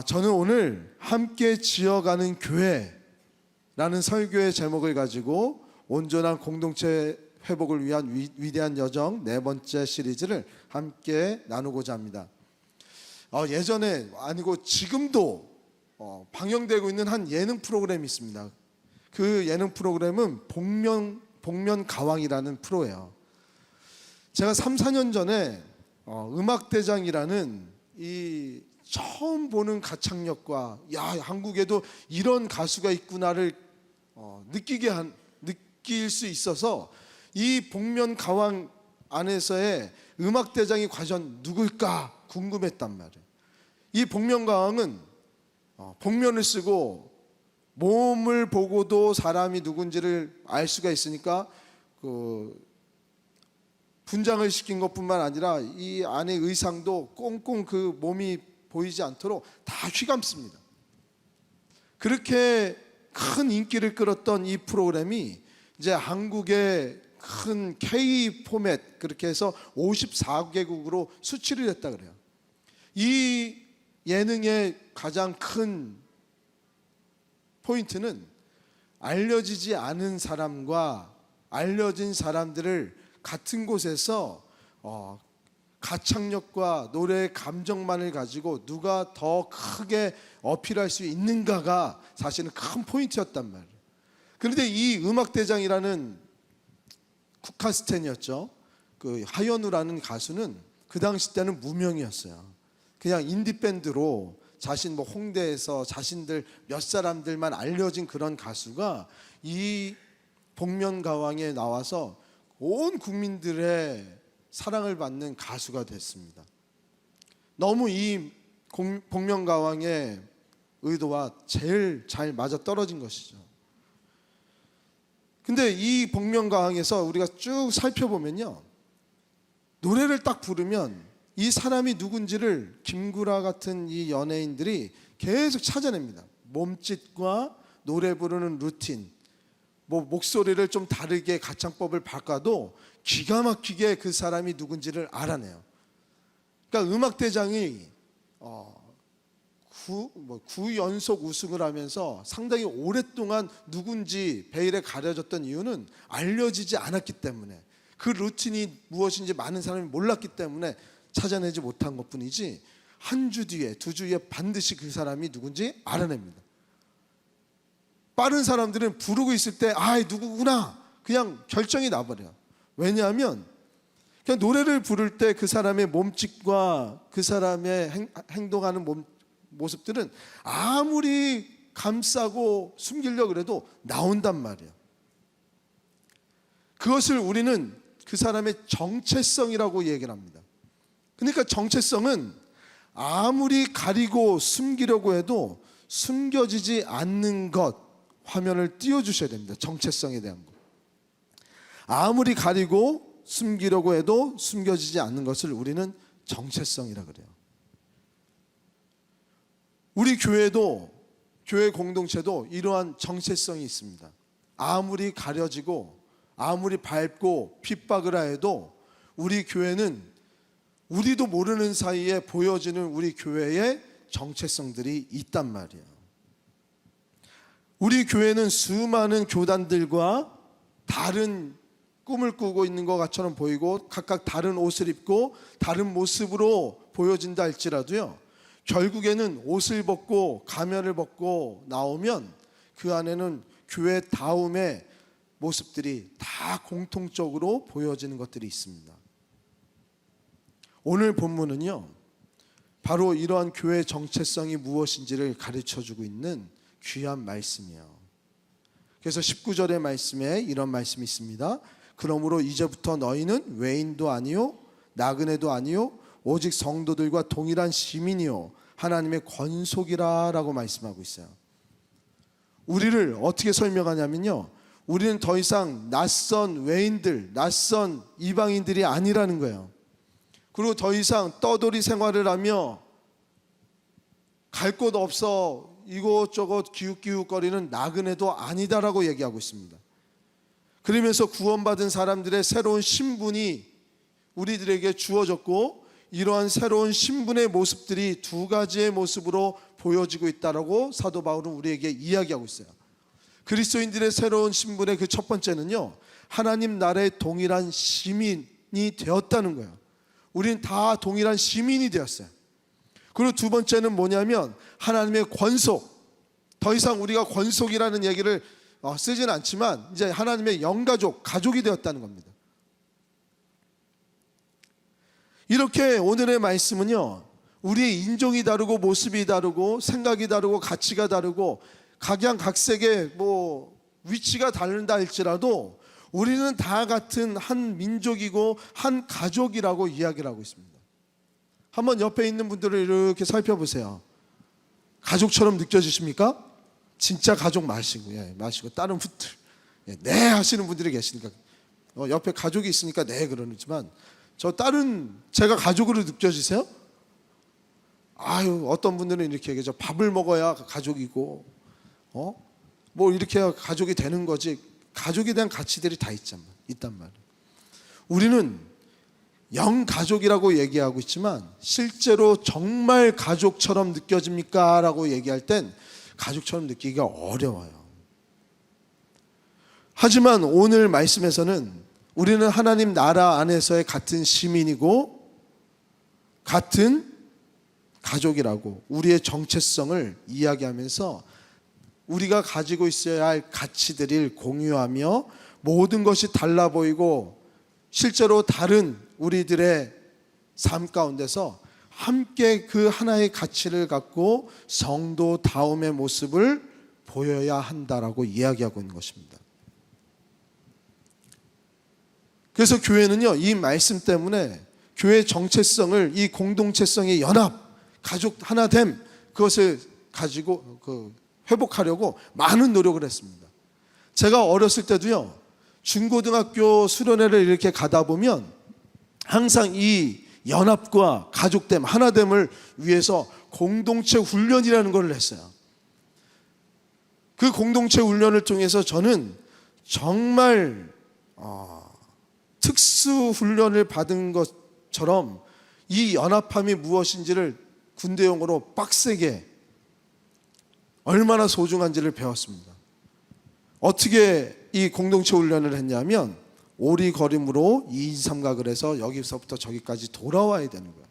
저는 오늘 함께 지어가는 교회라는 설교의 제목을 가지고 온전한 공동체 회복을 위한 위대한 여정 네 번째 시리즈를 함께 나누고자 합니다. 예전에 아니고 지금도 방영되고 있는 한 예능 프로그램이 있습니다. 그 예능 프로그램은 복면가왕이라는 프로예요. 제가 3, 4년 전에 음악대장이라는 이 처음 보는 가창력과 한국에도 이런 가수가 있구나를 느낄 수 있어서 이 복면가왕 안에서의 음악대장이 과연 누굴까 궁금했단 말이에요. 이 복면가왕은 복면을 쓰고 몸을 보고도 사람이 누군지를 알 수가 있으니까 분장을 시킨 것뿐만 아니라 이 안의 의상도 꽁꽁 그 몸이 보이지 않도록 다 휘감습니다. 그렇게 큰 인기를 끌었던 이 프로그램이 이제 한국의 큰 K 포맷 그렇게 해서 54개국으로 수출이 됐다 그래요. 이 예능의 가장 큰 포인트는 알려지지 않은 사람과 알려진 사람들을 같은 곳에서 가창력과 노래의 감정만을 가지고 누가 더 크게 어필할 수 있는가가 사실은 큰 포인트였단 말이에요. 그런데 이 음악대장이라는 국카스텐이었죠. 그 하현우라는 가수는 그 당시 때는 무명이었어요. 그냥 인디밴드로 자신 홍대에서 자신들 몇 사람들만 알려진 그런 가수가 이 복면가왕에 나와서 온 국민들의 사랑을 받는 가수가 됐습니다. 너무 이 복면가왕의 의도와 제일 잘 맞아 떨어진 것이죠. 근데 이 복면가왕에서 우리가 쭉 살펴보면요, 노래를 딱 부르면 이 사람이 누군지를 김구라 같은 이 연예인들이 계속 찾아냅니다. 몸짓과 노래 부르는 루틴, 목소리를 좀 다르게 가창법을 바꿔도 기가 막히게 그 사람이 누군지를 알아내요. 그러니까 음악대장이 9연속 우승을 하면서 상당히 오랫동안 누군지 베일에 가려졌던 이유는 알려지지 않았기 때문에, 그 루틴이 무엇인지 많은 사람이 몰랐기 때문에 찾아내지 못한 것뿐이지, 한 주 뒤에 두 주 뒤에 반드시 그 사람이 누군지 알아냅니다. 빠른 사람들은 부르고 있을 때 누구구나 그냥 결정이 나버려요. 왜냐하면 그냥 노래를 부를 때 그 사람의 몸짓과 그 사람의 행동하는 모습들은 아무리 감싸고 숨기려고 해도 나온단 말이에요. 그것을 우리는 그 사람의 정체성이라고 얘기를 합니다. 그러니까 정체성은 아무리 가리고 숨기려고 해도 숨겨지지 않는 것, 화면을 띄워주셔야 됩니다. 정체성에 대한 것. 아무리 가리고 숨기려고 해도 숨겨지지 않는 것을 우리는 정체성이라 그래요. 우리 교회도, 교회 공동체도 이러한 정체성이 있습니다. 아무리 가려지고 아무리 밟고 핍박을 하여도 우리 교회는 우리도 모르는 사이에 보여지는 우리 교회의 정체성들이 있단 말이에요. 우리 교회는 수많은 교단들과 다른 꿈을 꾸고 있는 것처럼 보이고 각각 다른 옷을 입고 다른 모습으로 보여진다 할지라도요, 결국에는 옷을 벗고 가면을 벗고 나오면 그 안에는 교회다움의 모습들이 다 공통적으로 보여지는 것들이 있습니다. 오늘 본문은요, 바로 이러한 교회의 정체성이 무엇인지를 가르쳐주고 있는 귀한 말씀이에요. 그래서 19절의 말씀에 이런 말씀이 있습니다. 그러므로 이제부터 너희는 외인도 아니요 나그네도 아니요 오직 성도들과 동일한 시민이요 하나님의 권속이라 라고 말씀하고 있어요. 우리를 어떻게 설명하냐면요, 우리는 더 이상 낯선 외인들, 낯선 이방인들이 아니라는 거예요. 그리고 더 이상 떠돌이 생활을 하며 갈 곳 없어 이곳저곳 기웃기웃거리는 나그네도 아니다라고 얘기하고 있습니다. 그러면서 구원받은 사람들의 새로운 신분이 우리들에게 주어졌고, 이러한 새로운 신분의 모습들이 두 가지의 모습으로 보여지고 있다라고 사도 바울은 우리에게 이야기하고 있어요. 그리스도인들의 새로운 신분의 그 첫 번째는요, 하나님 나라의 동일한 시민이 되었다는 거예요. 우리는 다 동일한 시민이 되었어요. 그리고 두 번째는 뭐냐면 하나님의 권속. 더 이상 우리가 권속이라는 얘기를 쓰진 않지만 이제 하나님의 영가족, 가족이 되었다는 겁니다. 이렇게 오늘의 말씀은요, 우리의 인종이 다르고 모습이 다르고 생각이 다르고 가치가 다르고 각양각색의 위치가 다른다 할지라도 우리는 다 같은 한 민족이고 한 가족이라고 이야기를 하고 있습니다. 한번 옆에 있는 분들을 이렇게 살펴보세요. 가족처럼 느껴지십니까? 진짜 가족 마시고 다른 분들 네 하시는 분들이 계시니까 옆에 가족이 있으니까 네 그러지만 제가 가족으로 느껴지세요? 어떤 분들은 이렇게 얘기하죠. 밥을 먹어야 가족이고 이렇게 해야 가족이 되는 거지. 가족에 대한 가치들이 다 있단 말이에요. 우리는 영가족이라고 얘기하고 있지만 실제로 정말 가족처럼 느껴집니까? 라고 얘기할 땐 가족처럼 느끼기가 어려워요. 하지만 오늘 말씀에서는 우리는 하나님 나라 안에서의 같은 시민이고 같은 가족이라고 우리의 정체성을 이야기하면서 우리가 가지고 있어야 할 가치들을 공유하며 모든 것이 달라 보이고 실제로 다른 우리들의 삶 가운데서 함께 그 하나의 가치를 갖고 성도다움의 모습을 보여야 한다라고 이야기하고 있는 것입니다. 그래서 교회는요, 이 말씀 때문에 교회의 정체성을, 이 공동체성의 연합, 가족 하나됨, 그것을 가지고 회복하려고 많은 노력을 했습니다. 제가 어렸을 때도요, 중고등학교 수련회를 이렇게 가다 보면 항상 이 연합과 가족됨, 하나됨을 위해서 공동체 훈련이라는 걸 했어요. 그 공동체 훈련을 통해서 저는 정말 특수 훈련을 받은 것처럼 이 연합함이 무엇인지를 군대용어로 빡세게 얼마나 소중한지를 배웠습니다. 어떻게 이 공동체 훈련을 했냐면 오리걸음으로 2인 삼각을 해서 여기서부터 저기까지 돌아와야 되는 거예요.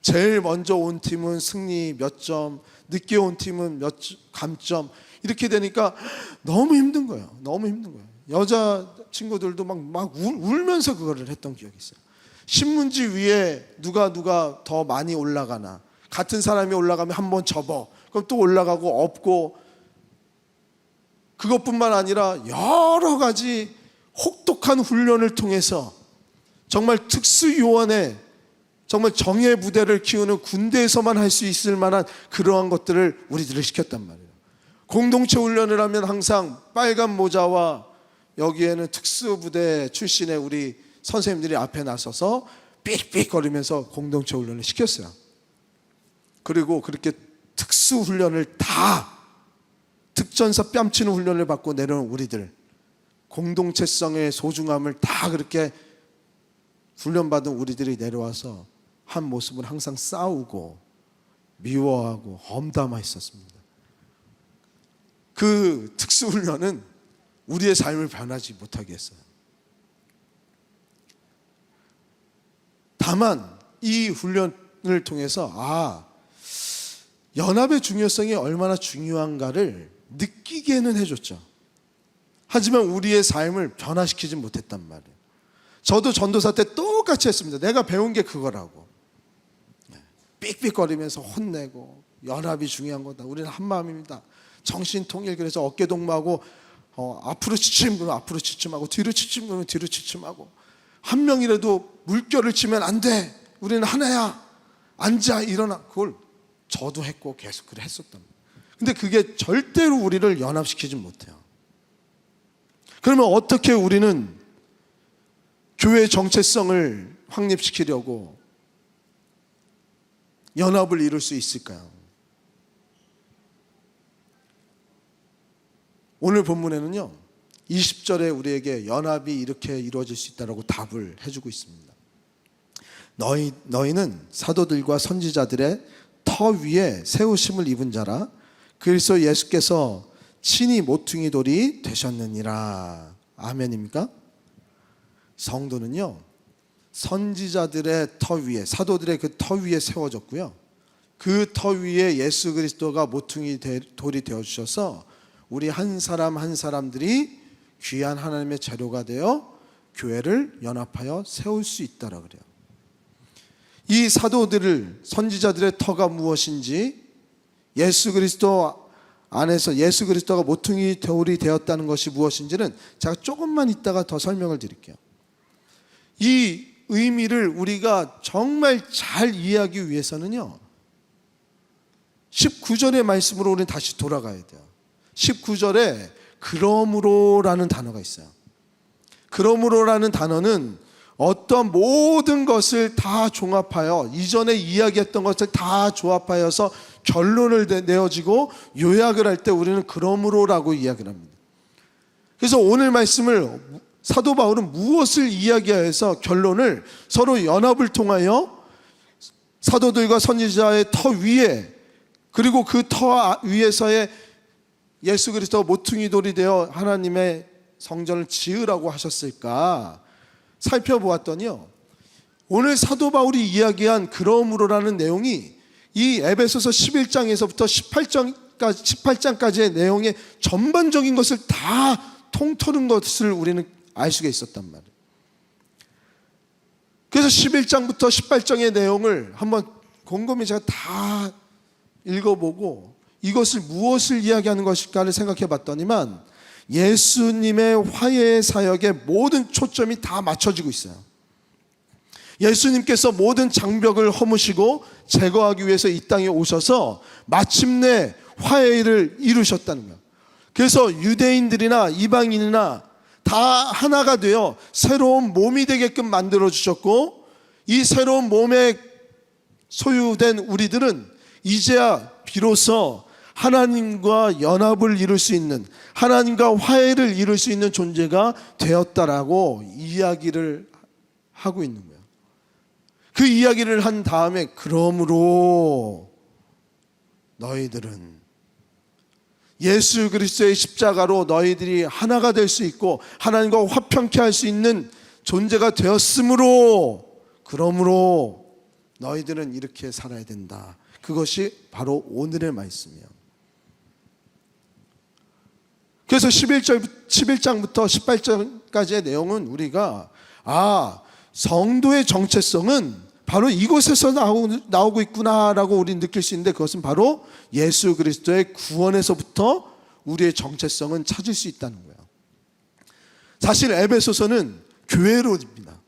제일 먼저 온 팀은 승리 몇 점, 늦게 온 팀은 몇 감점, 이렇게 되니까 너무 힘든 거예요. 너무 힘든 거예요. 여자 친구들도 막 울면서 그거를 했던 기억이 있어요. 신문지 위에 누가 더 많이 올라가나, 같은 사람이 올라가면 한 번 접어, 그럼 또 올라가고 없고, 그것뿐만 아니라 여러 가지 혹독한 훈련을 통해서 정말 특수요원의 정말 정예 부대를 키우는 군대에서만 할 수 있을 만한 그러한 것들을 우리들을 시켰단 말이에요. 공동체 훈련을 하면 항상 빨간 모자와 여기에는 특수부대 출신의 우리 선생님들이 앞에 나서서 삑삑거리면서 공동체 훈련을 시켰어요. 그리고 그렇게 특수 훈련을 다 특전사 뺨치는 훈련을 받고 내려온 우리들, 공동체성의 소중함을 다 그렇게 훈련받은 우리들이 내려와서 한 모습은 항상 싸우고 미워하고 험담하 있었습니다. 그 특수훈련은 우리의 삶을 변하지 못하게 했어요. 다만 이 훈련을 통해서 연합의 중요성이 얼마나 중요한가를 느끼게는 해줬죠. 하지만 우리의 삶을 변화시키지 못했단 말이에요. 저도 전도사 때 똑같이 했습니다. 내가 배운 게 그거라고. 삑삑거리면서 혼내고 연합이 중요한 거다. 우리는 한 마음입니다. 정신통일. 그래서 어깨동무하고 앞으로 지침 그러면 앞으로 지침하고 뒤로 지침 그러면 뒤로 지침하고, 한 명이라도 물결을 치면 안 돼. 우리는 하나야. 앉아 일어나. 그걸 저도 했고 계속 그래 했었단 말이에요. 근데 그게 절대로 우리를 연합시키지 못해요. 그러면 어떻게 우리는 교회의 정체성을 확립시키려고 연합을 이룰 수 있을까요? 오늘 본문에는요, 20절에 우리에게 연합이 이렇게 이루어질 수 있다라고 답을 해주고 있습니다. 너희는 사도들과 선지자들의 터 위에 세우심을 입은 자라. 그리스도 예수께서 친히 모퉁이 돌이 되셨느니라. 아멘입니까? 성도는요, 선지자들의 터 위에, 사도들의 그 터 위에 세워졌고요, 그 터 위에 예수 그리스도가 모퉁이 돌이 되어주셔서 우리 한 사람 한 사람들이 귀한 하나님의 재료가 되어 교회를 연합하여 세울 수 있다라 그래요. 이 사도들을, 선지자들의 터가 무엇인지, 예수 그리스도 안에서 예수 그리스도가 모퉁이 돌이 되었다는 것이 무엇인지는 제가 조금만 있다가 더 설명을 드릴게요. 이 의미를 우리가 정말 잘 이해하기 위해서는요, 19절의 말씀으로 우리는 다시 돌아가야 돼요. 19절에 그러므로라는 단어가 있어요. 그러므로라는 단어는 어떤 모든 것을 다 종합하여, 이전에 이야기했던 것을 다 조합하여서 결론을 내어지고 요약을 할 때 우리는 그러므로라고 이야기를 합니다. 그래서 오늘 말씀을 사도 바울은 무엇을 이야기하여서 결론을 서로 연합을 통하여 사도들과 선지자의 터 위에, 그리고 그 터 위에서의 예수 그리스도가 모퉁이 돌이 되어 하나님의 성전을 지으라고 하셨을까 살펴보았더니요, 오늘 사도 바울이 이야기한 그러므로라는 내용이 이 에베소서 11장에서부터 18장까지의 내용의 전반적인 것을 다 통틀은 것을 우리는 알 수가 있었단 말이에요. 그래서 11장부터 18장의 내용을 한번 곰곰이 제가 다 읽어보고 이것을 무엇을 이야기하는 것일까를 생각해 봤더니만 예수님의 화해의 사역에 모든 초점이 다 맞춰지고 있어요. 예수님께서 모든 장벽을 허무시고 제거하기 위해서 이 땅에 오셔서 마침내 화해를 이루셨다는 거예요. 그래서 유대인들이나 이방인이나 다 하나가 되어 새로운 몸이 되게끔 만들어 주셨고, 이 새로운 몸에 소유된 우리들은 이제야 비로소 하나님과 연합을 이룰 수 있는, 하나님과 화해를 이룰 수 있는 존재가 되었다라고 이야기를 하고 있는 거예요. 그 이야기를 한 다음에 그러므로 너희들은 예수 그리스도의 십자가로 너희들이 하나가 될 수 있고 하나님과 화평케 할 수 있는 존재가 되었으므로, 그러므로 너희들은 이렇게 살아야 된다. 그것이 바로 오늘의 말씀이에요. 그래서 11장부터 18장까지의 내용은 우리가 성도의 정체성은 바로 이곳에서 나오고 있구나라고 우리는 느낄 수 있는데, 그것은 바로 예수 그리스도의 구원에서부터 우리의 정체성은 찾을 수 있다는 거예요. 사실 에베소서는 교회론입니다.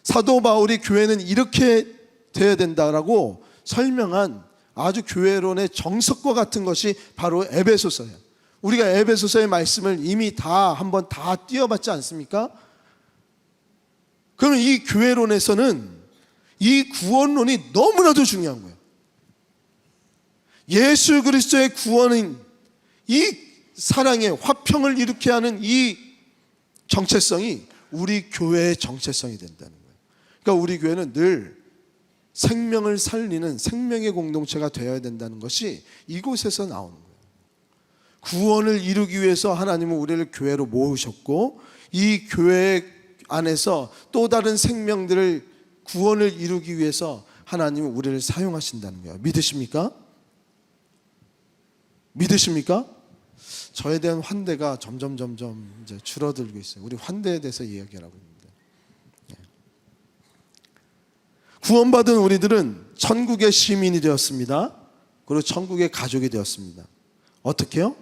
사도 바울이 교회는 이렇게 되어야 된다라고 설명한 아주 교회론의 정석과 같은 것이 바로 에베소서예요. 우리가 에베소서의 말씀을 이미 한번 다 띄워봤지 않습니까? 그러면 이 교회론에서는 이 구원론이 너무나도 중요한 거예요. 예수 그리스도의 구원인 이 사랑의 화평을 일으키게 하는 이 정체성이 우리 교회의 정체성이 된다는 거예요. 그러니까 우리 교회는 늘 생명을 살리는 생명의 공동체가 되어야 된다는 것이 이곳에서 나오는 거예요. 구원을 이루기 위해서 하나님은 우리를 교회로 모으셨고, 이 교회 안에서 또 다른 생명들을 구원을 이루기 위해서 하나님은 우리를 사용하신다는 거예요. 믿으십니까? 믿으십니까? 저에 대한 환대가 점점 이제 줄어들고 있어요. 우리 환대에 대해서 이야기하고 있는데, 구원받은 우리들은 천국의 시민이 되었습니다. 그리고 천국의 가족이 되었습니다. 어떻게요?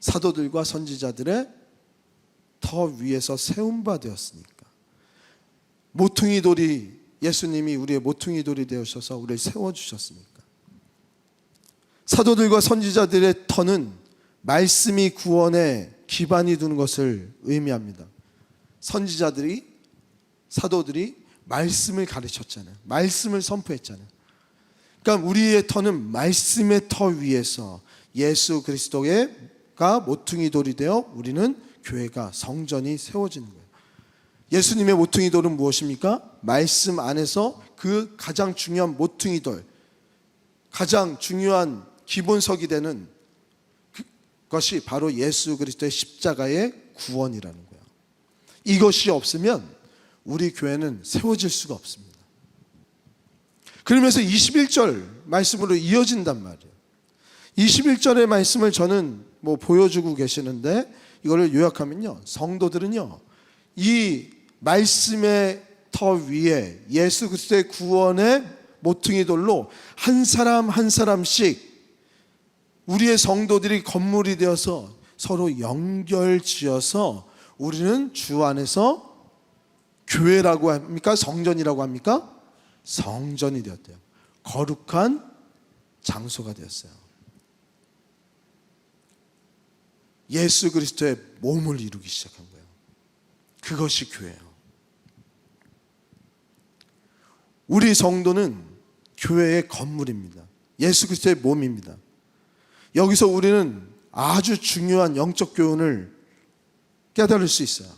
사도들과 선지자들의 터 위에서 세운 바 되었으니까. 모퉁이 돌이, 예수님이 우리의 모퉁이 돌이 되어셔서 우리를 세워주셨으니까. 사도들과 선지자들의 터는 말씀이 구원의 기반이 되는 것을 의미합니다. 선지자들이, 사도들이 말씀을 가르쳤잖아요. 말씀을 선포했잖아요. 그러니까 우리의 터는 말씀의 터 위에서 예수 그리스도가 모퉁이 돌이 되어 우리는 교회가, 성전이 세워지는 거예요. 예수님의 모퉁이 돌은 무엇입니까? 말씀 안에서 그 가장 중요한 모퉁이 돌, 가장 중요한 기본석이 되는 그것이 바로 예수 그리스도의 십자가의 구원이라는 거예요. 이것이 없으면 우리 교회는 세워질 수가 없습니다. 그러면서 21절 말씀으로 이어진단 말이에요. 21절의 말씀을 저는 보여주고 계시는데, 이거를 요약하면요, 성도들은요 이 말씀의 터 위에 예수 그리스도의 구원의 모퉁이 돌로 한 사람 한 사람씩 우리의 성도들이 건물이 되어서 서로 연결지어서 우리는 주 안에서 교회라고 합니까? 성전이라고 합니까? 성전이 되었대요. 거룩한 장소가 되었어요. 예수 그리스도의 몸을 이루기 시작한 거예요. 그것이 교회예요. 우리 성도는 교회의 건물입니다. 예수 그리스도의 몸입니다. 여기서 우리는 아주 중요한 영적 교훈을 깨달을 수 있어요.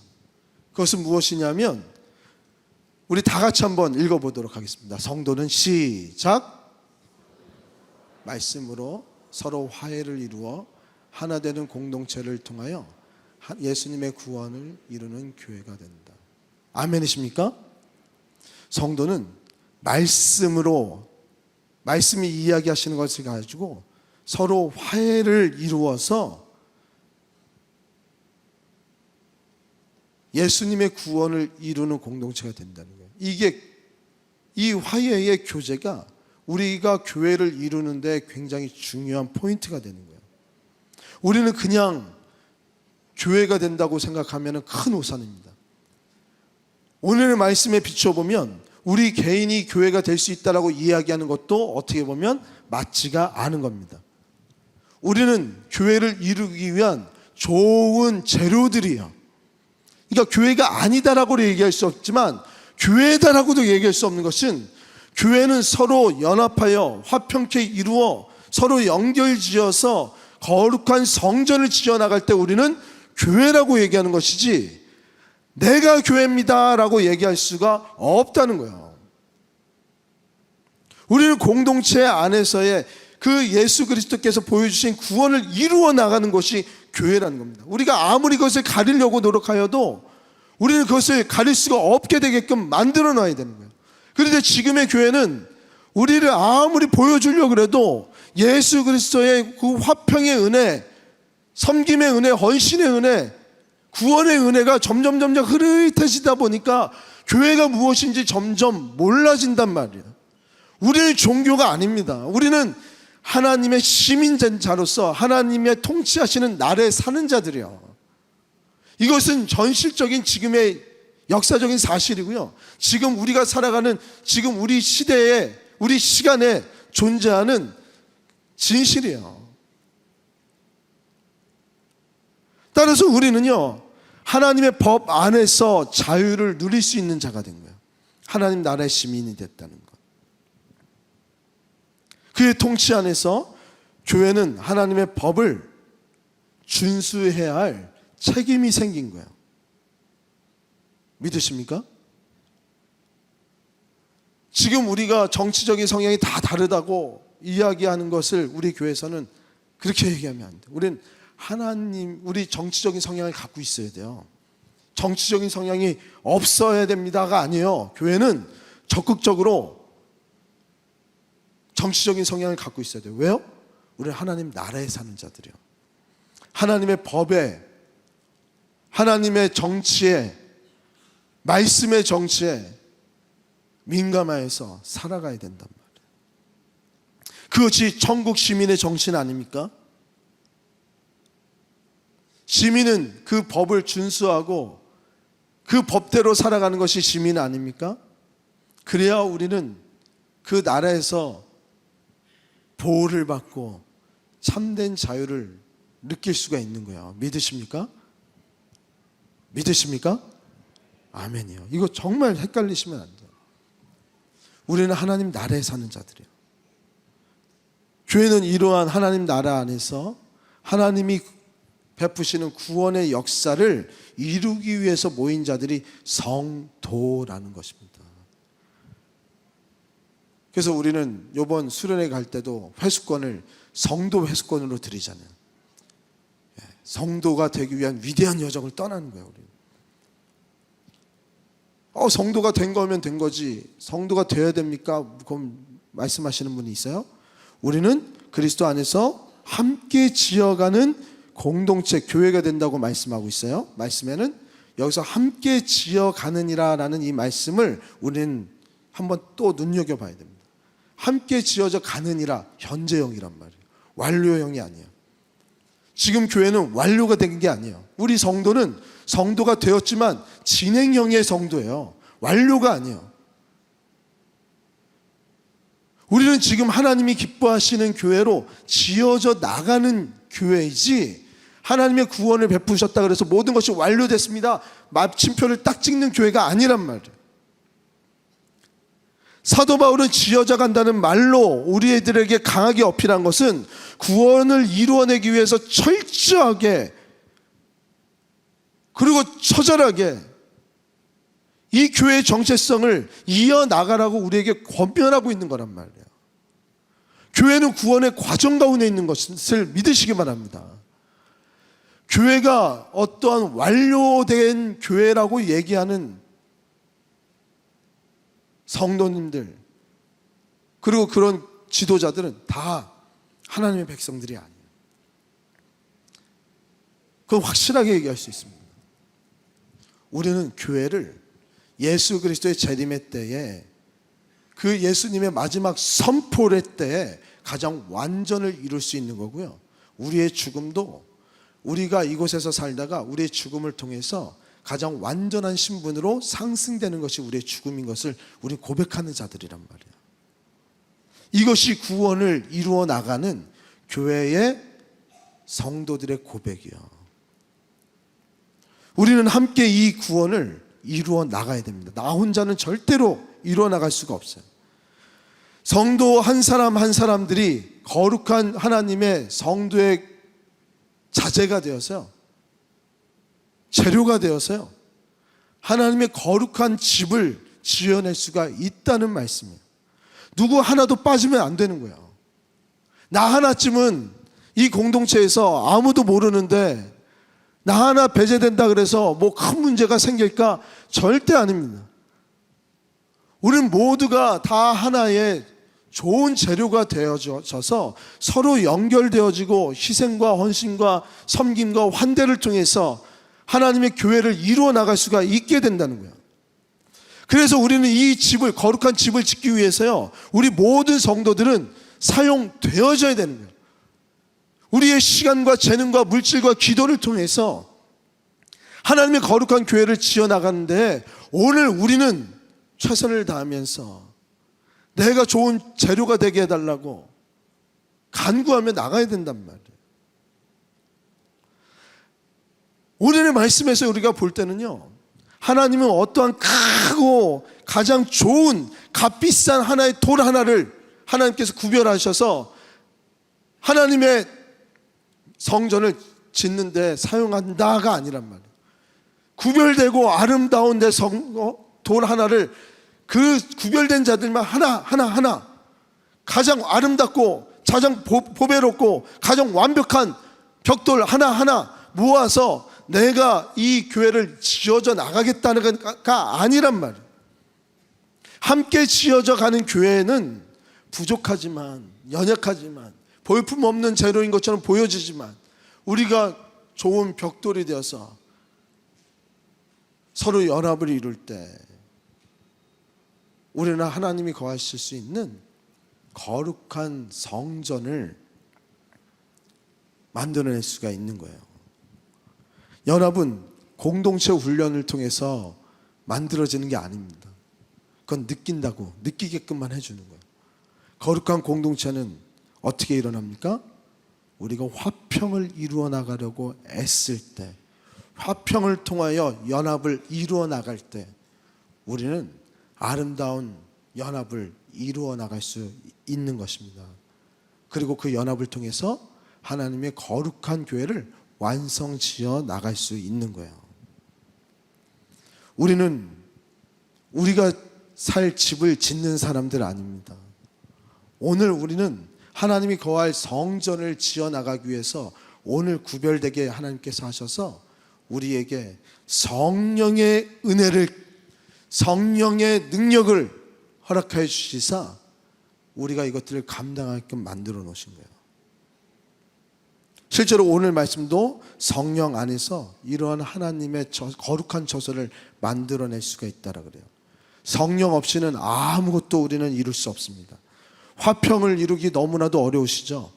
그것은 무엇이냐면, 우리 다 같이 한번 읽어보도록 하겠습니다. 성도는 시작. 말씀으로 서로 화해를 이루어 하나 되는 공동체를 통하여 예수님의 구원을 이루는 교회가 된다. 아멘이십니까? 성도는 말씀으로, 말씀이 이야기하시는 것을 가지고 서로 화해를 이루어서 예수님의 구원을 이루는 공동체가 된다는 거예요. 이 화해의 교제가 우리가 교회를 이루는데 굉장히 중요한 포인트가 되는 거예요. 우리는 그냥 교회가 된다고 생각하면 큰 오산입니다. 오늘의 말씀에 비춰보면 우리 개인이 교회가 될 수 있다라고 이야기하는 것도 어떻게 보면 맞지가 않은 겁니다. 우리는 교회를 이루기 위한 좋은 재료들이에요. 그러니까 교회가 아니다라고 얘기할 수 없지만 교회다라고도 얘기할 수 없는 것은, 교회는 서로 연합하여 화평케 이루어 서로 연결지어서 거룩한 성전을 지어나갈 때 우리는 교회라고 얘기하는 것이지, 내가 교회입니다 라고 얘기할 수가 없다는 거예요. 우리는 공동체 안에서의 그 예수 그리스도께서 보여주신 구원을 이루어 나가는 것이 교회라는 겁니다. 우리가 아무리 그것을 가리려고 노력하여도 우리는 그것을 가릴 수가 없게 되게끔 만들어 놔야 되는 거예요. 그런데 지금의 교회는 우리를 아무리 보여주려고 해도 예수 그리스도의 그 화평의 은혜, 섬김의 은혜, 헌신의 은혜, 구원의 은혜가 점점 흐릿해지다 보니까 교회가 무엇인지 점점 몰라진단 말이에요. 우리는 종교가 아닙니다. 우리는 하나님의 시민된 자로서 하나님의 통치하시는 나라에 사는 자들이요. 이것은 전실적인 지금의 역사적인 사실이고요. 지금 우리가 살아가는 지금 우리 시대에, 우리 시간에 존재하는 진실이에요. 따라서 우리는요, 하나님의 법 안에서 자유를 누릴 수 있는 자가 된 거예요. 하나님 나라의 시민이 됐다는 것. 그의 통치 안에서 교회는 하나님의 법을 준수해야 할 책임이 생긴 거예요. 믿으십니까? 지금 우리가 정치적인 성향이 다 다르다고 이야기하는 것을 우리 교회에서는 그렇게 얘기하면 안 돼요. 우리는 우리 정치적인 성향을 갖고 있어야 돼요. 정치적인 성향이 없어야 됩니다가 아니에요. 교회는 적극적으로 정치적인 성향을 갖고 있어야 돼요. 왜요? 우리는 하나님 나라에 사는 자들이요. 하나님의 법에, 하나님의 정치에, 말씀의 정치에 민감하여서 살아가야 된단 말이에요. 그것이 천국 시민의 정신 아닙니까? 시민은 그 법을 준수하고 그 법대로 살아가는 것이 시민 아닙니까? 그래야 우리는 그 나라에서 보호를 받고 참된 자유를 느낄 수가 있는 거예요. 믿으십니까? 믿으십니까? 아멘이요. 이거 정말 헷갈리시면 안 돼요. 우리는 하나님 나라에 사는 자들이에요. 교회는 이러한 하나님 나라 안에서 하나님이 베푸시는 구원의 역사를 이루기 위해서 모인 자들이 성도라는 것입니다. 그래서 우리는 이번 수련회 갈 때도 회수권을 성도 회수권으로 드리잖아요. 성도가 되기 위한 위대한 여정을 떠나는 거예요. 우리. 성도가 된 거면 된 거지 성도가 되어야 됩니까? 그럼 말씀하시는 분이 있어요? 우리는 그리스도 안에서 함께 지어가는 공동체, 교회가 된다고 말씀하고 있어요. 말씀에는 여기서 함께 지어가느니라 라는 이 말씀을 우리는 한번 또 눈여겨봐야 됩니다. 함께 지어져 가느니라, 현재형이란 말이에요. 완료형이 아니에요. 지금 교회는 완료가 된 게 아니에요. 우리 성도는 성도가 되었지만 진행형의 성도예요. 완료가 아니에요. 우리는 지금 하나님이 기뻐하시는 교회로 지어져 나가는 교회이지, 하나님의 구원을 베푸셨다 그래서 모든 것이 완료됐습니다, 마침표를 딱 찍는 교회가 아니란 말이에요. 사도 바울은 지어져 간다는 말로 우리들에게 강하게 어필한 것은 구원을 이루어내기 위해서 철저하게 그리고 처절하게 이 교회의 정체성을 이어나가라고 우리에게 권면하고 있는 거란 말이에요. 교회는 구원의 과정 가운데 있는 것을 믿으시기 바랍니다. 교회가 어떠한 완료된 교회라고 얘기하는 성도님들 그리고 그런 지도자들은 다 하나님의 백성들이 아니에요. 그건 확실하게 얘기할 수 있습니다. 우리는 교회를 예수 그리스도의 재림의 때에 그 예수님의 마지막 선포의 때에 가장 완전을 이룰 수 있는 거고요. 우리의 죽음도 우리가 이곳에서 살다가 우리의 죽음을 통해서 가장 완전한 신분으로 상승되는 것이 우리의 죽음인 것을 우리 고백하는 자들이란 말이에요. 이것이 구원을 이루어 나가는 교회의 성도들의 고백이요. 우리는 함께 이 구원을 이루어 나가야 됩니다. 나 혼자는 절대로 이루어 나갈 수가 없어요. 성도 한 사람 한 사람들이 거룩한 하나님의 성도의 자재가 되어서요, 재료가 되어서요, 하나님의 거룩한 집을 지어낼 수가 있다는 말씀이에요. 누구 하나도 빠지면 안 되는 거예요. 나 하나쯤은 이 공동체에서 아무도 모르는데 나 하나 배제된다 그래서 뭐 큰 문제가 생길까? 절대 아닙니다. 우리는 모두가 다 하나의 좋은 재료가 되어져서 서로 연결되어지고 희생과 헌신과 섬김과 환대를 통해서 하나님의 교회를 이루어 나갈 수가 있게 된다는 거예요. 그래서 우리는 이 집을, 거룩한 집을 짓기 위해서요, 우리 모든 성도들은 사용되어져야 되는 거예요. 우리의 시간과 재능과 물질과 기도를 통해서 하나님의 거룩한 교회를 지어나가는데 오늘 우리는 최선을 다하면서 내가 좋은 재료가 되게 해달라고 간구하며 나가야 된단 말이에요. 오늘의 말씀에서 우리가 볼 때는요, 하나님은 어떠한 크고 가장 좋은 값비싼 하나의 돌 하나를 하나님께서 구별하셔서 하나님의 성전을 짓는 데 사용한다가 아니란 말이에요. 구별되고 아름다운 돌 하나를 그 구별된 자들만 하나 가장 아름답고 가장 보배롭고 가장 완벽한 벽돌 하나 모아서 내가 이 교회를 지어져 나가겠다는 가 아니란 말이에요. 함께 지어져 가는 교회는 부족하지만, 연약하지만, 볼품없는 재료인 것처럼 보여지지만 우리가 좋은 벽돌이 되어서 서로 연합을 이룰 때 우리는 하나님이 거하실 수 있는 거룩한 성전을 만들어낼 수가 있는 거예요. 연합은 공동체 훈련을 통해서 만들어지는 게 아닙니다. 그건 느낀다고, 느끼게끔만 해주는 거예요. 거룩한 공동체는 어떻게 일어납니까? 우리가 화평을 이루어 나가려고 애쓸 때, 화평을 통하여 연합을 이루어 나갈 때 우리는 아름다운 연합을 이루어 나갈 수 있는 것입니다. 그리고 그 연합을 통해서 하나님의 거룩한 교회를 완성 지어 나갈 수 있는 거예요. 우리는 우리가 살 집을 짓는 사람들 아닙니다. 오늘 우리는 하나님이 거할 성전을 지어 나가기 위해서 오늘 구별되게 하나님께서 하셔서 우리에게 성령의 은혜를, 성령의 능력을 허락하여 주시사 우리가 이것들을 감당하게끔 만들어 놓으신 거예요. 실제로 오늘 말씀도 성령 안에서 이러한 하나님의 거룩한 저서를 만들어낼 수가 있다라 그래요. 성령 없이는 아무것도 우리는 이룰 수 없습니다. 화평을 이루기 너무나도 어려우시죠?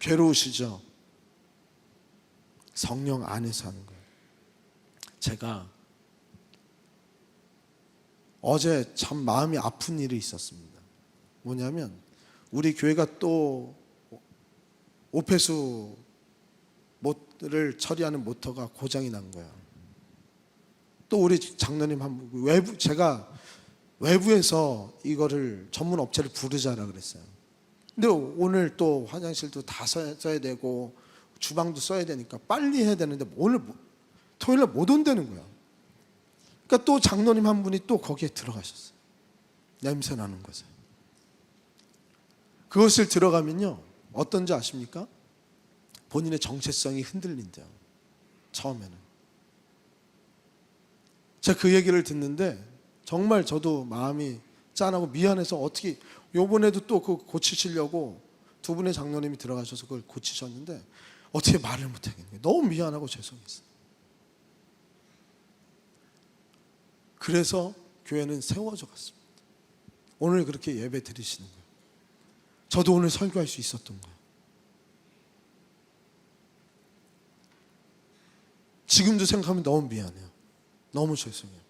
괴로우시죠? 성령 안에서 하는 거예요. 제가 어제 참 마음이 아픈 일이 있었습니다. 뭐냐면 우리 교회가 또 오폐수 를 처리하는 모터가 고장이 난 거야. 또 우리 장로님 제가 외부에서 이거를 전문 업체를 부르자라 그랬어요. 근데 오늘 또 화장실도 다 써야 되고 주방도 써야 되니까 빨리 해야 되는데 오늘 토요일날 못 온다는 거야. 그러니까 또 장로님 한 분이 또 거기에 들어가셨어요. 냄새 나는 곳에. 그것을 들어가면요 어떤지 아십니까? 본인의 정체성이 흔들린대요. 처음에는. 제가 그 얘기를 듣는데 정말 저도 마음이 짠하고 미안해서 어떻게 요번에도 또 그 고치시려고 두 분의 장로님이 들어가셔서 그걸 고치셨는데 어떻게 말을 못하겠는 거예요. 너무 미안하고 죄송했어요. 그래서 교회는 세워져 갔습니다. 오늘 그렇게 예배 드리시는 거예요. 저도 오늘 설교할 수 있었던 거예요. 지금도 생각하면 너무 미안해요. 너무 죄송해요.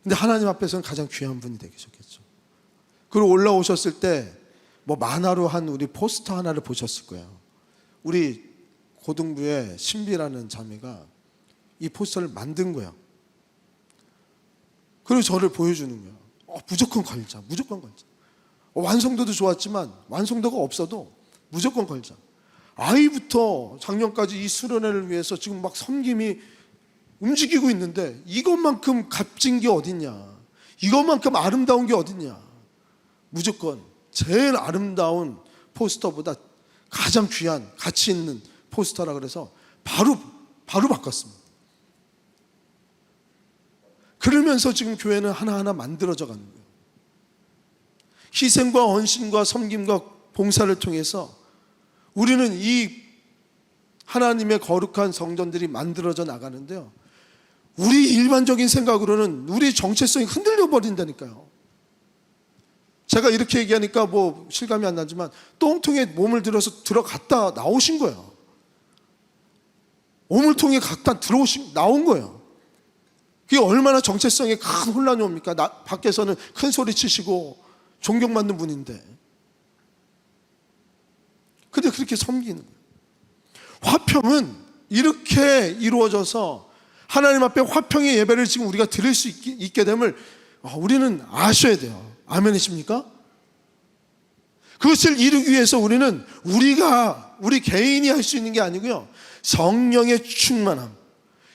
근데 하나님 앞에서는 가장 귀한 분이 되셨겠죠. 그리고 올라오셨을 때 뭐 만화로 한 우리 포스터 하나를 보셨을 거예요. 우리 고등부의 신비라는 자매가 이 포스터를 만든 거예요. 그리고 저를 보여주는 거예요. 무조건 걸자, 무조건 걸자. 완성도도 좋았지만 완성도가 없어도 무조건 걸자. 아이부터 작년까지 이 수련회를 위해서 지금 막 섬김이 움직이고 있는데 이것만큼 값진 게 어딨냐, 이것만큼 아름다운 게 어딨냐. 무조건 제일 아름다운 포스터보다 가장 귀한 가치 있는 포스터라 그래서 바로 바꿨습니다. 그러면서 지금 교회는 하나하나 만들어져 가는 거예요. 희생과 헌신과 섬김과 봉사를 통해서 우리는 이 하나님의 거룩한 성전들이 만들어져 나가는데요, 우리 일반적인 생각으로는 우리 정체성이 흔들려 버린다니까요. 제가 이렇게 얘기하니까 뭐 실감이 안 나지만 똥통에 몸을 들어서 들어갔다 나오신 거예요. 오물통에 갔다 나온 거예요. 그게 얼마나 정체성에 큰 혼란이 옵니까? 밖에서는 큰 소리 치시고 존경받는 분인데. 근데 그렇게 섬기는 거예요. 화평은 이렇게 이루어져서 하나님 앞에 화평의 예배를 지금 우리가 드릴 수 있게 됨을 우리는 아셔야 돼요. 아멘이십니까? 그것을 이루기 위해서 우리는 우리 개인이 할 수 있는 게 아니고요, 성령의 충만함,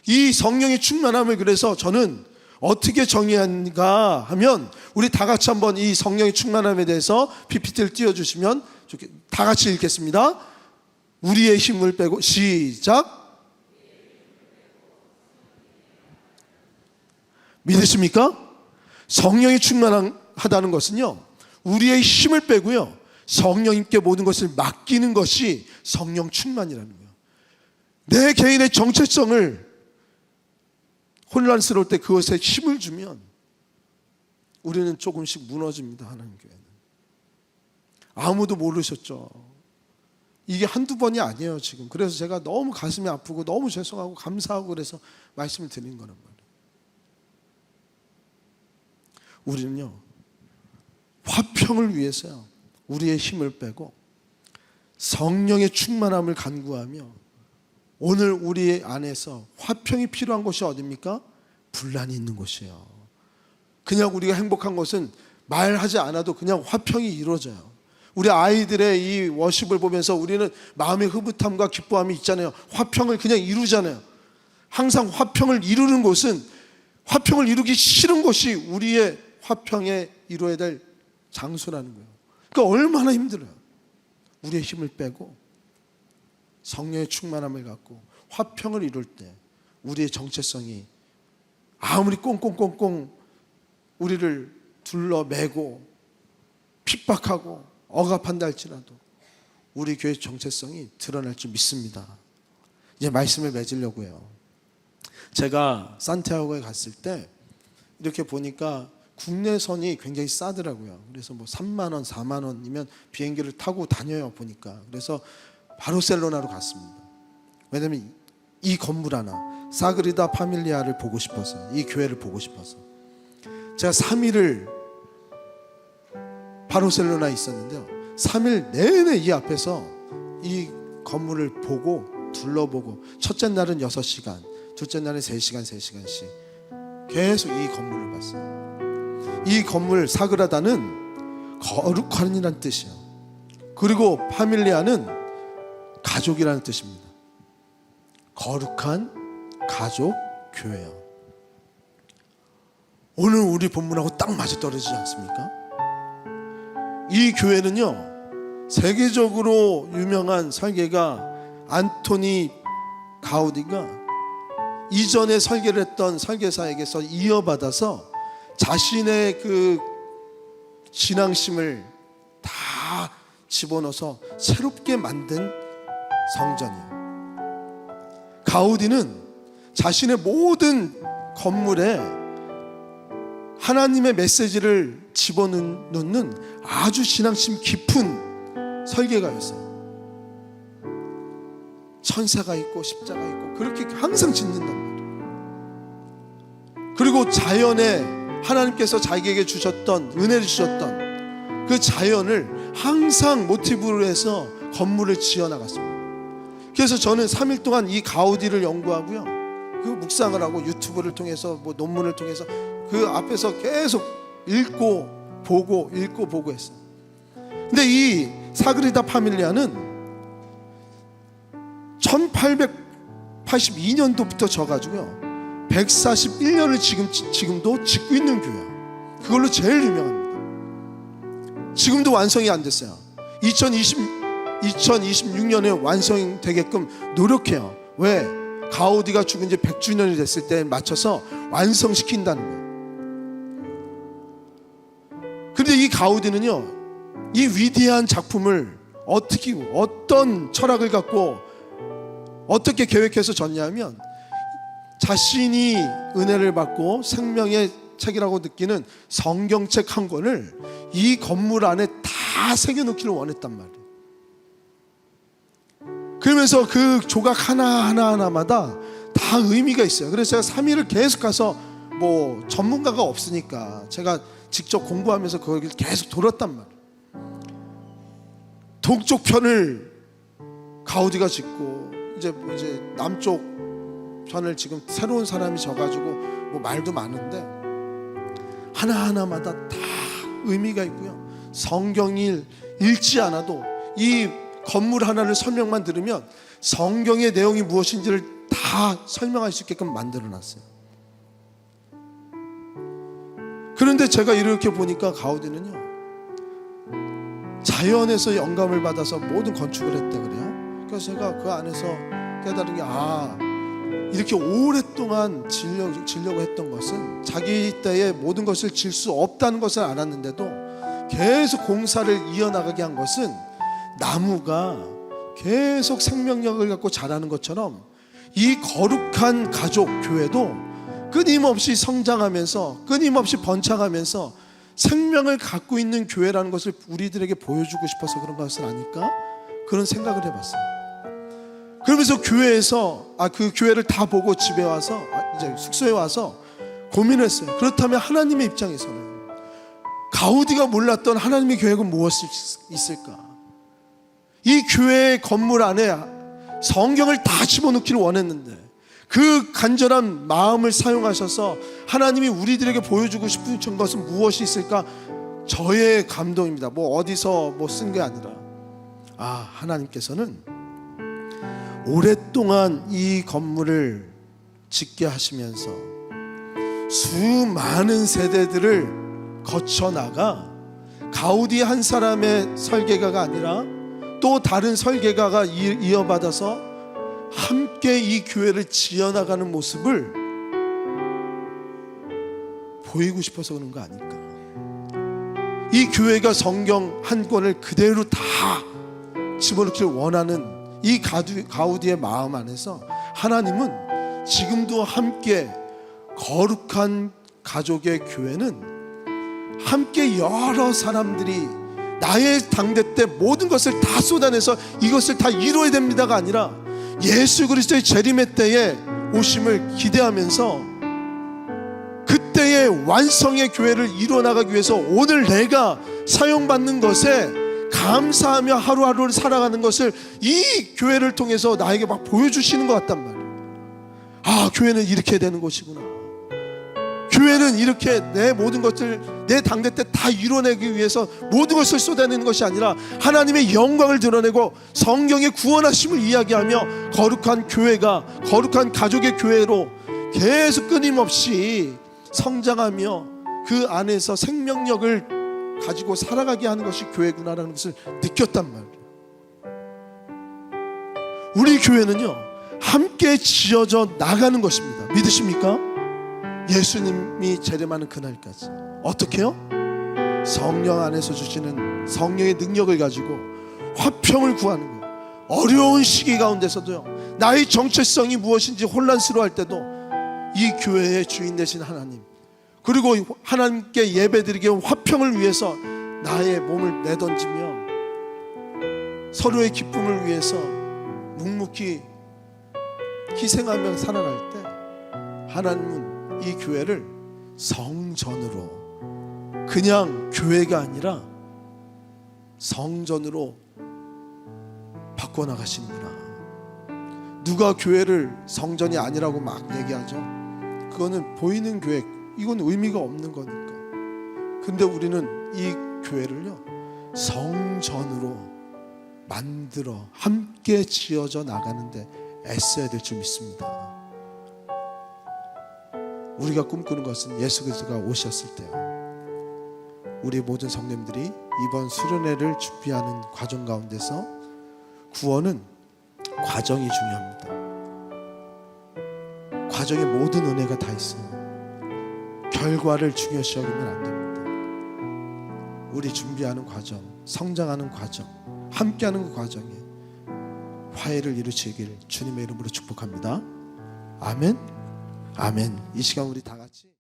이 성령의 충만함을 그래서 저는 어떻게 정의하는가 하면 우리 다 같이 한번 이 성령의 충만함에 대해서 PPT를 띄워주시면 다 같이 읽겠습니다. 우리의 힘을 빼고 시작. 믿으십니까? 성령이 충만하다는 것은요, 우리의 힘을 빼고요, 성령님께 모든 것을 맡기는 것이 성령 충만이라는 거예요. 내 개인의 정체성을 혼란스러울 때 그것에 힘을 주면 우리는 조금씩 무너집니다. 하나님 교회는 아무도 모르셨죠. 이게 한두 번이 아니에요 지금. 그래서 제가 너무 가슴이 아프고 너무 죄송하고 감사하고 그래서 말씀을 드린 거란 말이에요. 우리는요, 화평을 위해서요, 우리의 힘을 빼고 성령의 충만함을 간구하며, 오늘 우리 안에서 화평이 필요한 곳이 어디입니까? 분란이 있는 곳이에요. 그냥 우리가 행복한 것은 말하지 않아도 그냥 화평이 이루어져요. 우리 아이들의 이 워십을 보면서 우리는 마음의 흐뭇함과 기뻐함이 있잖아요. 화평을 그냥 이루잖아요. 항상 화평을 이루는 곳은, 화평을 이루기 싫은 곳이 우리의 화평에 이루어야 될 장소라는 거예요. 그러니까 얼마나 힘들어요. 우리의 힘을 빼고 성령의 충만함을 갖고 화평을 이룰 때 우리의 정체성이 아무리 꽁꽁꽁꽁 우리를 둘러매고 핍박하고 억압한다 할지라도 우리 교회의 정체성이 드러날 줄 믿습니다. 이제 말씀을 맺으려고 해요. 제가 산티아고에 갔을 때 이렇게 보니까 국내선이 굉장히 싸더라고요. 그래서 뭐 3만 원, 4만 원이면 비행기를 타고 다녀요 보니까. 그래서 바르셀로나로 갔습니다. 왜냐면 이 건물 하나, 사그리다 파밀리아를 보고 싶어서, 이 교회를 보고 싶어서 제가 3일을 바르셀로나에 있었는데요, 3일 내내 이 앞에서 이 건물을 보고 둘러보고, 첫째 날은 6시간, 둘째 날은 3시간, 3시간씩 계속 이 건물을 봤어요. 이 건물 사그라다는 거룩한이라는 뜻이에요. 그리고 파밀리아는 가족이라는 뜻입니다. 거룩한 가족 교회요. 오늘 우리 본문하고 딱 맞아떨어지지 않습니까? 이 교회는요, 세계적으로 유명한 설계가 안토니 가우디가 이전에 설계를 했던 설계사에게서 이어받아서 자신의 그 신앙심을 다 집어넣어서 새롭게 만든 성전이에요. 가우디는 자신의 모든 건물에 하나님의 메시지를 집어넣는 아주 신앙심 깊은 설계가였어요. 천사가 있고 십자가 있고 그렇게 항상 짓는단 말이에요. 그리고 자연에 하나님께서 자기에게 주셨던, 은혜를 주셨던 그 자연을 항상 모티브로 해서 건물을 지어나갔습니다. 그래서 저는 3일 동안 이 가우디를 연구하고요, 그 묵상을 하고 유튜브를 통해서 뭐 논문을 통해서 그 앞에서 계속 읽고 보고 했어요. 근데 이 사그리다 파밀리아는 1882년도부터 져가지고요 141년을 지금도 짓고 있는 교회예요. 그걸로 제일 유명합니다. 지금도 완성이 안 됐어요. 2026년에 완성되게끔 노력해요. 왜? 가우디가 죽은 지 100주년이 됐을 때 맞춰서 완성시킨다는 거예요. 그런데 이 가우디는요, 이 위대한 작품을 어떤 철학을 갖고 어떻게 계획해서 졌냐면, 자신이 은혜를 받고 생명의 책이라고 느끼는 성경책 한 권을 이 건물 안에 다 새겨놓기를 원했단 말이에요. 그러면서 그 조각 하나하나마다 다 의미가 있어요. 그래서 제가 3일을 계속 가서, 뭐 전문가가 없으니까 제가 직접 공부하면서 그걸 계속 돌았단 말이에요. 동쪽 편을 가우디가 짓고, 이제 남쪽 편을 지금 새로운 사람이 져가지고 뭐 말도 많은데 하나하나마다 다 의미가 있고요. 성경을 읽지 않아도 이 건물 하나를 설명만 들으면 성경의 내용이 무엇인지를 다 설명할 수 있게끔 만들어놨어요. 그런데 제가 이렇게 보니까 가우디는요, 자연에서 영감을 받아서 모든 건축을 했다 그래요. 그래서 제가 그 안에서 깨달은 게, 이렇게 오랫동안 지려고 했던 것은 자기 때에 모든 것을 질 수 없다는 것을 알았는데도 계속 공사를 이어나가게 한 것은 나무가 계속 생명력을 갖고 자라는 것처럼 이 거룩한 가족 교회도 끊임없이 성장하면서 끊임없이 번창하면서 생명을 갖고 있는 교회라는 것을 우리들에게 보여주고 싶어서 그런 것을 아닐까? 그런 생각을 해봤어요. 그러면서 교회에서 그 교회를 다 보고 집에 와서 이제 숙소에 와서 고민을 했어요. 그렇다면 하나님의 입장에서는 가우디가 몰랐던 하나님의 계획은 무엇이 있을까? 이 교회의 건물 안에 성경을 다 집어넣기를 원했는데 그 간절한 마음을 사용하셔서 하나님이 우리들에게 보여주고 싶은 것은 무엇이 있을까? 저의 감동입니다. 뭐 어디서 뭐 쓴 게 아니라 하나님께서는 오랫동안 이 건물을 짓게 하시면서 수많은 세대들을 거쳐나가 가우디 한 사람의 설계가가 아니라 또 다른 설계가가 이어받아서 함께 이 교회를 지어나가는 모습을 보이고 싶어서 그런 거 아닐까. 이 교회가 성경 한 권을 그대로 다 집어넣기를 원하는 이 가우디의 마음 안에서 하나님은 지금도 함께 거룩한 가족의 교회는 함께 여러 사람들이 나의 당대 때 모든 것을 다 쏟아내서 이것을 다 이루어야 됩니다가 아니라 예수 그리스도의 재림의 때에 오심을 기대하면서 그때의 완성의 교회를 이루어 나가기 위해서 오늘 내가 사용받는 것에 감사하며 하루하루를 살아가는 것을 이 교회를 통해서 나에게 막 보여주시는 것 같단 말이에요. 교회는 이렇게 되는 곳이구나. 교회는 이렇게 내 모든 것을 내 당대 때 다 이뤄내기 위해서 모든 것을 쏟아내는 것이 아니라 하나님의 영광을 드러내고 성경의 구원하심을 이야기하며 거룩한 교회가, 거룩한 가족의 교회로 계속 끊임없이 성장하며 그 안에서 생명력을 가지고 살아가게 하는 것이 교회구나라는 것을 느꼈단 말이에요. 우리 교회는요, 함께 지어져 나가는 것입니다. 믿으십니까? 예수님이 재림하는 그날까지 어떻게요? 성령 안에서 주시는 성령의 능력을 가지고 화평을 구하는 거예요. 어려운 시기 가운데서도요, 나의 정체성이 무엇인지 혼란스러워할 때도 이 교회의 주인 되신 하나님, 그리고 하나님께 예배드리기 위한 화평을 위해서 나의 몸을 내던지며 서로의 기쁨을 위해서 묵묵히 희생하며 살아갈 때 하나님은 이 교회를 성전으로, 그냥 교회가 아니라 성전으로 바꿔나가시는구나. 누가 교회를 성전이 아니라고 막 얘기하죠. 그거는 보이는 교회, 이건 의미가 없는 거니까. 근데 우리는 이 교회를요, 성전으로 만들어 함께 지어져 나가는데 애써야 될 줄 믿습니다. 우리가 꿈꾸는 것은 예수 그리스도가 오셨을 때요, 우리 모든 성도님들이 이번 수련회를 준비하는 과정 가운데서 구원은 과정이 중요합니다. 과정에 모든 은혜가 다 있어요. 결과를 중요시 여기면 안 됩니다. 우리 준비하는 과정, 성장하는 과정, 함께하는 그 과정에 화해를 이루시길 주님의 이름으로 축복합니다. 아멘. 아멘. 이 시간 우리 다 같이